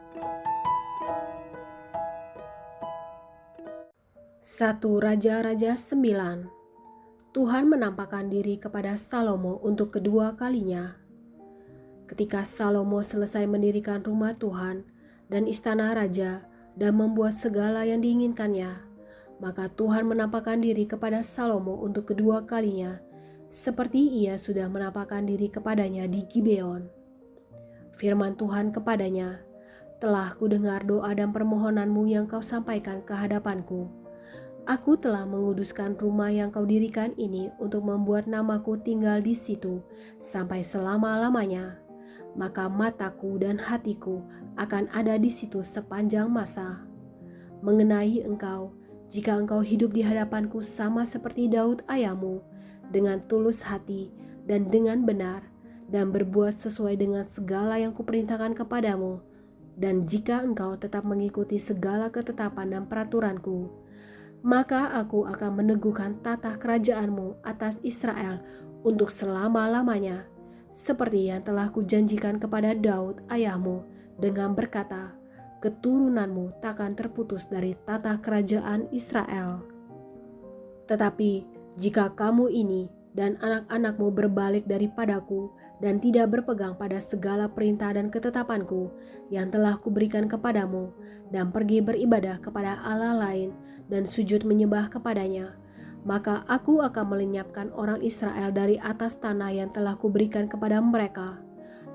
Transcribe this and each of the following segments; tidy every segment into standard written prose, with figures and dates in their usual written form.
1 Raja-Raja 9. Tuhan menampakkan diri kepada Salomo untuk kedua kalinya. Ketika Salomo selesai mendirikan rumah Tuhan dan istana raja dan membuat segala yang diinginkannya, maka Tuhan menampakkan diri kepada Salomo untuk kedua kalinya, seperti ia sudah menampakkan diri kepadanya di Gibeon. Firman Tuhan kepadanya, "Telah kudengar doa dan permohonanmu yang kau sampaikan ke hadapanku. Aku telah menguduskan rumah yang kau dirikan ini untuk membuat namaku tinggal di situ sampai selama-lamanya. Maka mataku dan hatiku akan ada di situ sepanjang masa. Mengenai engkau, jika engkau hidup di hadapanku sama seperti Daud ayahmu, dengan tulus hati dan dengan benar, dan berbuat sesuai dengan segala yang kuperintahkan kepadamu, dan jika engkau tetap mengikuti segala ketetapan dan peraturanku, maka aku akan meneguhkan tata kerajaanmu atas Israel untuk selama-lamanya, seperti yang telah kujanjikan kepada Daud ayahmu dengan berkata, keturunanmu takkan terputus dari tata kerajaan Israel. Tetapi jika kamu ini dan anak-anakmu berbalik daripadaku dan tidak berpegang pada segala perintah dan ketetapanku yang telah kuberikan kepadamu, dan pergi beribadah kepada Allah lain dan sujud menyembah kepadanya, maka aku akan melenyapkan orang Israel dari atas tanah yang telah kuberikan kepada mereka,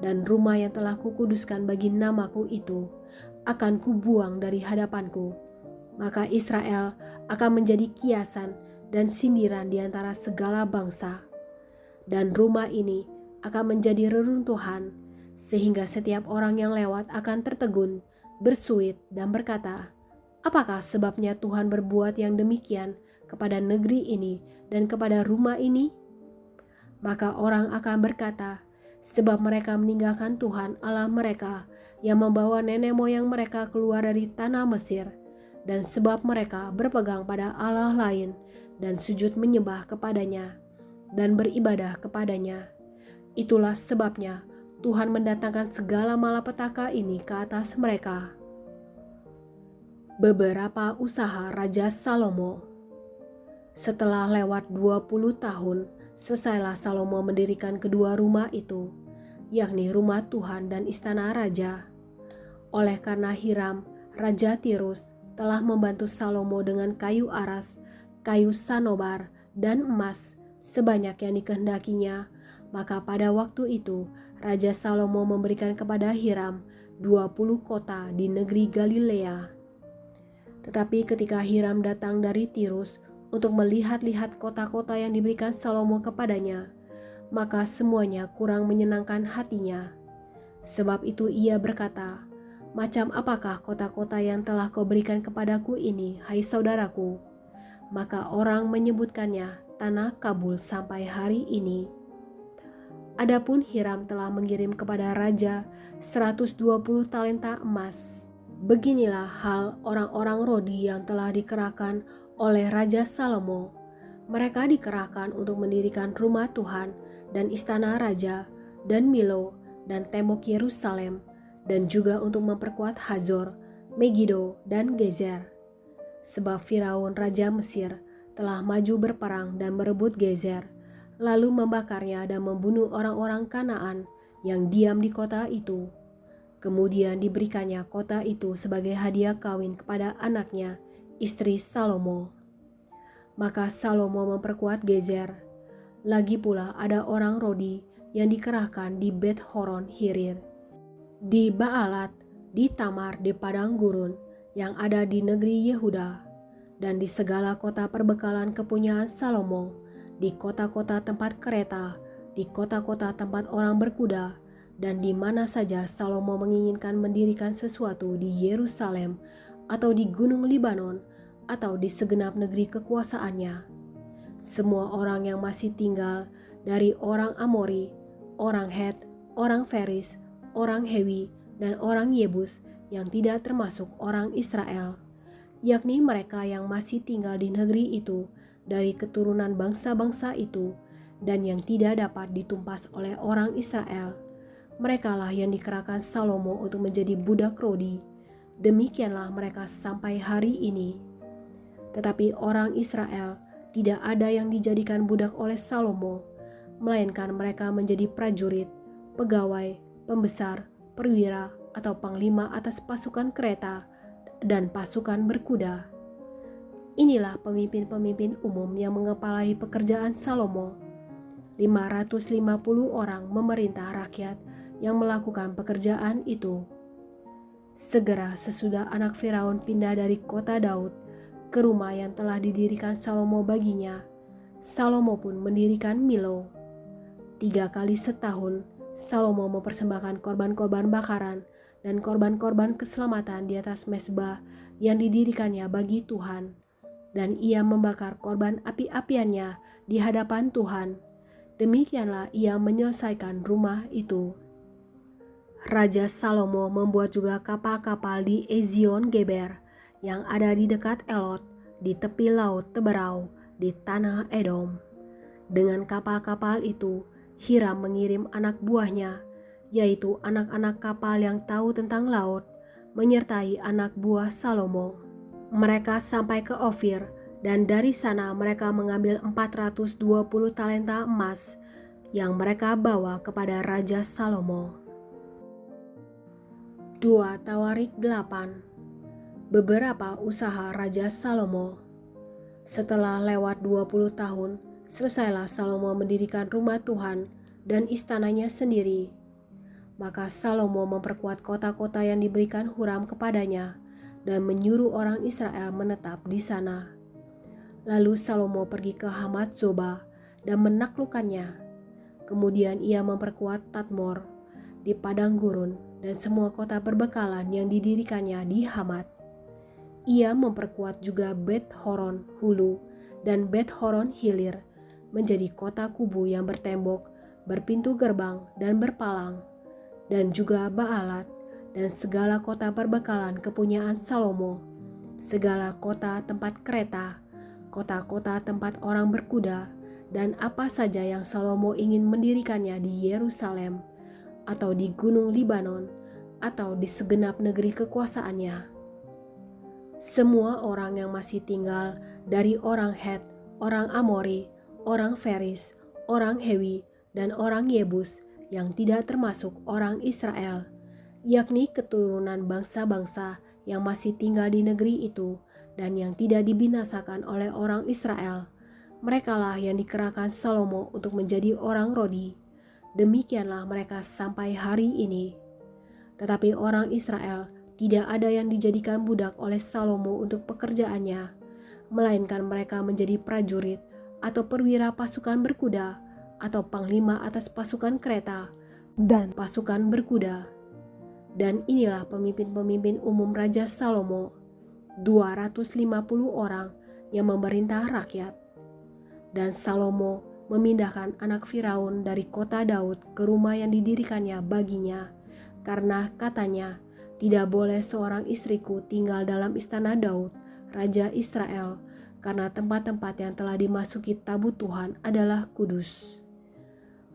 dan rumah yang telah kukuduskan bagi namaku itu akan kubuang dari hadapanku. Maka Israel akan menjadi kiasan dan sindiran di antara segala bangsa, dan rumah ini akan menjadi reruntuhan, sehingga setiap orang yang lewat akan tertegun, bersuit dan berkata, apakah sebabnya Tuhan berbuat yang demikian kepada negeri ini dan kepada rumah ini? Maka orang akan berkata, sebab mereka meninggalkan Tuhan Allah mereka yang membawa nenek moyang mereka keluar dari tanah Mesir, dan sebab mereka berpegang pada Allah lain dan sujud menyembah kepadanya dan beribadah kepadanya. Itulah sebabnya Tuhan mendatangkan segala malapetaka ini ke atas mereka. Beberapa usaha Raja Salomo. Setelah lewat 20 tahun, selesailah Salomo mendirikan kedua rumah itu, yakni rumah Tuhan dan istana raja. Oleh karena Hiram, Raja Tirus, telah membantu Salomo dengan kayu aras, kayu sanobar, dan emas sebanyak yang dikehendakinya, maka pada waktu itu Raja Salomo memberikan kepada Hiram 20 kota di negeri Galilea. Tetapi ketika Hiram datang dari Tirus untuk melihat-lihat kota-kota yang diberikan Salomo kepadanya, maka semuanya kurang menyenangkan hatinya. Sebab itu ia berkata, macam apakah kota-kota yang telah kau berikan kepadaku ini, hai saudaraku? Maka orang menyebutkannya tanah Kabul sampai hari ini. Adapun Hiram telah mengirim kepada raja 120 talenta emas. Beginilah hal orang-orang Rodi yang telah dikerahkan oleh Raja Salomo. Mereka dikerahkan untuk mendirikan rumah Tuhan dan istana raja dan Milo dan tembok Yerusalem, dan juga untuk memperkuat Hazor, Megido, dan Gezer. Sebab Firaun Raja Mesir telah maju berperang dan merebut Gezer, lalu membakarnya dan membunuh orang-orang Kanaan yang diam di kota itu. Kemudian diberikannya kota itu sebagai hadiah kawin kepada anaknya, istri Salomo. Maka Salomo memperkuat Gezer. Lagi pula ada orang Rodi yang dikerahkan di Bet Horon Hirir, di Baalat, di Tamar di padang gurun yang ada di negeri Yehuda, dan di segala kota perbekalan kepunyaan Salomo, di kota-kota tempat kereta, di kota-kota tempat orang berkuda, dan di mana saja Salomo menginginkan mendirikan sesuatu di Yerusalem atau di Gunung Libanon atau di segenap negeri kekuasaannya. Semua orang yang masih tinggal dari orang Amori, orang Het, orang Feris, orang Hewi, dan orang Yebus yang tidak termasuk orang Israel, yakni mereka yang masih tinggal di negeri itu dari keturunan bangsa-bangsa itu dan yang tidak dapat ditumpas oleh orang Israel, merekalah yang dikerahkan Salomo untuk menjadi budak rodi. Demikianlah mereka sampai hari ini. Tetapi orang Israel tidak ada yang dijadikan budak oleh Salomo, melainkan mereka menjadi prajurit, pegawai, pembesar, perwira, atau panglima atas pasukan kereta dan pasukan berkuda. Inilah pemimpin-pemimpin umum yang mengepalai pekerjaan Salomo. 550 orang memerintah rakyat yang melakukan pekerjaan itu. Segera sesudah anak Firaun pindah dari kota Daud ke rumah yang telah didirikan Salomo baginya, Salomo pun mendirikan Milo. 3 kali setahun, Salomo mempersembahkan korban-korban bakaran dan korban-korban keselamatan di atas mezbah yang didirikannya bagi Tuhan. Dan ia membakar korban api-apiannya di hadapan Tuhan. Demikianlah ia menyelesaikan rumah itu. Raja Salomo membuat juga kapal-kapal di Ezion Geber yang ada di dekat Elot, di tepi laut Teberau, di tanah Edom. Dengan kapal-kapal itu, Hiram mengirim anak buahnya, yaitu anak-anak kapal yang tahu tentang laut, menyertai anak buah Salomo. Mereka sampai ke Ofir, dan dari sana mereka mengambil 420 talenta emas yang mereka bawa kepada Raja Salomo. 2 Tawarik 8. Beberapa usaha Raja Salomo. Setelah lewat 20 tahun, selesailah Salomo mendirikan rumah Tuhan dan istananya sendiri. Maka Salomo memperkuat kota-kota yang diberikan Huram kepadanya dan menyuruh orang Israel menetap di sana. Lalu Salomo pergi ke Hamat Zoba dan menaklukkannya. Kemudian ia memperkuat Tadmor di padang gurun dan semua kota perbekalan yang didirikannya di Hamat. Ia memperkuat juga Bet Horon Hulu dan Bet Horon Hilir menjadi kota kubu yang bertembok, berpintu gerbang dan berpalang, dan juga Baalat dan segala kota perbekalan kepunyaan Salomo, segala kota tempat kereta, kota-kota tempat orang berkuda, dan apa saja yang Salomo ingin mendirikannya di Yerusalem, atau di Gunung Libanon, atau di segenap negeri kekuasaannya. Semua orang yang masih tinggal dari orang Het, orang Amori, orang Feris, orang Hewi, dan orang Yebus yang tidak termasuk orang Israel, yakni keturunan bangsa-bangsa yang masih tinggal di negeri itu dan yang tidak dibinasakan oleh orang Israel, merekalah yang dikerahkan Salomo untuk menjadi orang rodi. Demikianlah mereka sampai hari ini. Tetapi orang Israel tidak ada yang dijadikan budak oleh Salomo untuk pekerjaannya, melainkan mereka menjadi prajurit atau perwira pasukan berkuda atau panglima atas pasukan kereta dan pasukan berkuda. Dan inilah pemimpin-pemimpin umum Raja Salomo, 250 orang yang memerintah rakyat. Dan Salomo memindahkan anak Firaun dari kota Daud ke rumah yang didirikannya baginya, karena katanya, tidak boleh seorang istriku tinggal dalam istana Daud, Raja Israel, karena tempat-tempat yang telah dimasuki tabut Tuhan adalah kudus.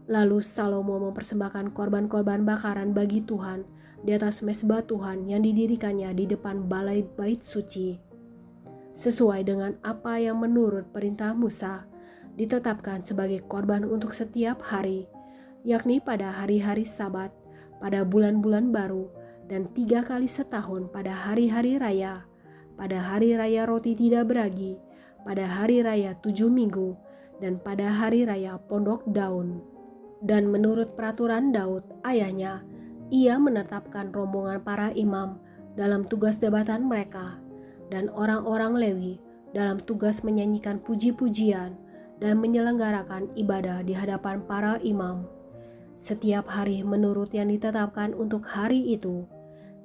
Lalu Salomo mempersembahkan korban-korban bakaran bagi Tuhan di atas mezbah Tuhan yang didirikannya di depan balai bait suci. Sesuai dengan apa yang menurut perintah Musa ditetapkan sebagai korban untuk setiap hari, yakni pada hari-hari Sabat, pada bulan-bulan baru, dan 3 kali setahun pada hari-hari raya, pada hari raya roti tidak beragi, pada hari raya 7 minggu, dan pada hari raya pondok daun. Dan menurut peraturan Daud, ayahnya, ia menetapkan rombongan para imam dalam tugas jabatan mereka, dan orang-orang Lewi dalam tugas menyanyikan puji-pujian dan menyelenggarakan ibadah di hadapan para imam, setiap hari menurut yang ditetapkan untuk hari itu,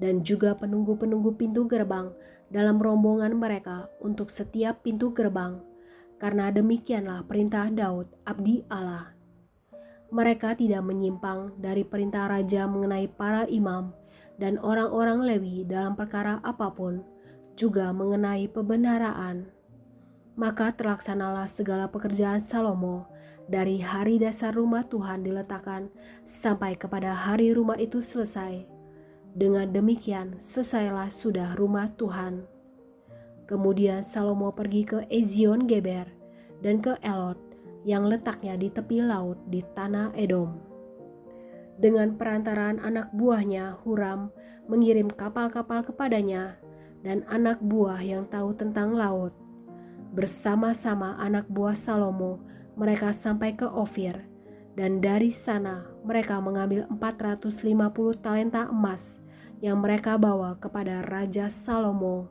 dan juga penunggu-penunggu pintu gerbang dalam rombongan mereka untuk setiap pintu gerbang, karena demikianlah perintah Daud, abdi Allah. Mereka tidak menyimpang dari perintah raja mengenai para imam dan orang-orang Lewi dalam perkara apapun, juga mengenai pembendaraan. Maka terlaksanalah segala pekerjaan Salomo dari hari dasar rumah Tuhan diletakkan sampai kepada hari rumah itu selesai. Dengan demikian selesailah sudah rumah Tuhan. Kemudian Salomo pergi ke Ezion Geber dan ke Elot yang letaknya di tepi laut di tanah Edom. Dengan perantaraan anak buahnya, Huram mengirim kapal-kapal kepadanya dan anak buah yang tahu tentang laut. Bersama-sama anak buah Salomo, mereka sampai ke Ofir, dan dari sana mereka mengambil 450 talenta emas yang mereka bawa kepada Raja Salomo.